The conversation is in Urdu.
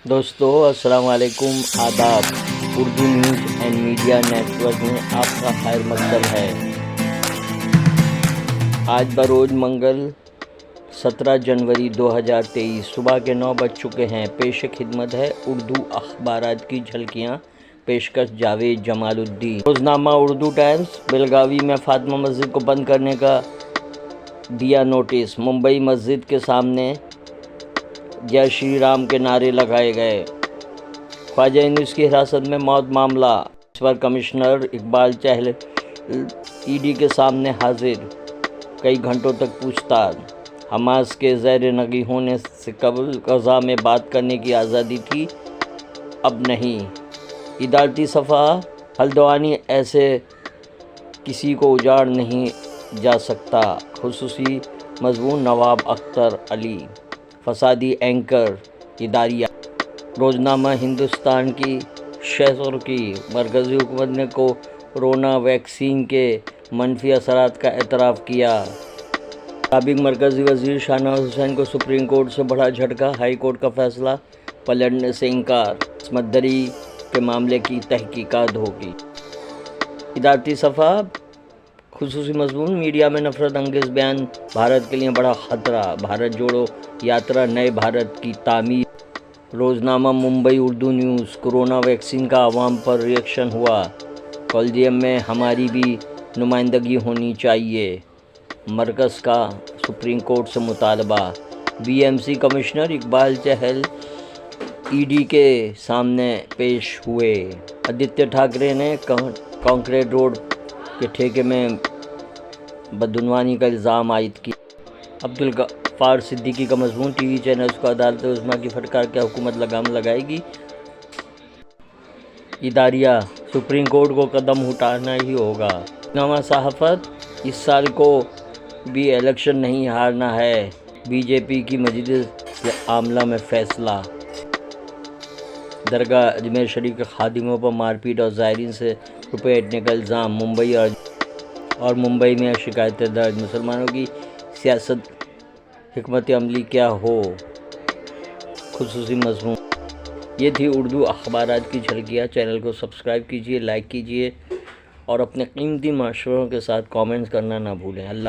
دوستو السلام علیکم، آداب۔ Urdu news and media network میں آپ کا خیر مقدم ہے۔ آج بروز منگل 17 جنوری 2023 صبح کے 9 بج چکے ہیں۔ پیش خدمت ہے اردو اخبارات کی جھلکیاں، پیشکش جاوید جمال الدین۔ روزنامہ اردو ٹائمز بیلگاوی میں فاطمہ مسجد کو بند کرنے کا دیا نوٹس۔ ممبئی مسجد کے سامنے جے شری رام کے نعرے لگائے گئے۔ خواجہ یونس کی حراست میں موت معاملہ۔ اس پر commissioner Iqbal Chahal E D کے سامنے حاضر، کئی گھنٹوں تک پوچھ تاچھ۔ حماس کے زیر نگی ہونے سے قبل غزہ میں بات کرنے کی آزادی تھی، اب نہیں۔ ادارتی صفحہ ہلدوانی ایسے کسی کو اجاڑ نہیں جا سکتا۔ خصوصی مضمون نواب اختر علی۔ فسادی اینکر اداریہ۔ روزنامہ ہندوستان کی شہر کی مرکزی حکومت نے کورونا ویکسین کے منفی اثرات کا اعتراف کیا۔ سابق مرکزی وزیر شاہنواز حسین کو سپریم کورٹ سے بڑا جھٹکا، ہائی کورٹ کا فیصلہ پلٹنے سے انکار۔ عصمت دری کے معاملے کی تحقیقات ہوگی۔ ادارتی صفحہ خصوصی مضمون میڈیا میں نفرت انگیز بیان بھارت کے لیے بڑا خطرہ، بھارت جوڑو یاترا نئے بھارت کی تعمیر۔ روزنامہ Mumbai Urdu news. Corona vaccine کا عوام پر ری ایکشن ہوا، کولجیم میں ہماری بھی نمائندگی ہونی چاہیے، مرکز کا سپریم کورٹ سے مطالبہ۔ B M C commissioner Iqbal Chahal E D کے سامنے پیش ہوئے۔ آدتیہ ٹھاکرے نے کانکریٹ روڈ کے ٹھیکے میں بدعنوانی کا الزام عائد کیا۔ عبدالغفار صدیقی کا مضمون ٹی وی چینلز کو عدالت عظمیٰ کی پھٹکار، کیا حکومت لگام لگائے گی؟ اداریہ۔ سپریم کورٹ کو قدم اٹھانا ہی ہوگا۔ نامہ صحافت۔ اس سال کو بھی الیکشن نہیں ہارنا ہے، بی جے پی کی مجلس عاملہ میں فیصلہ۔ درگاہ اجمیر شریف کے خادموں پر مار پیٹ اور زائرین سے روپے ایٹھنے کا الزام۔ ممبئی میں شکایتیں درج۔ مسلمانوں کی سیاست حکمت عملی کیا ہو؟ خصوصی مضمون۔ یہ تھی اردو اخبارات کی جھلکیاں۔ چینل کو سبسکرائب کیجیے، لائک کیجیے اور اپنے قیمتی مشوروں کے ساتھ کامنٹس کرنا نہ بھولیں۔ اللہ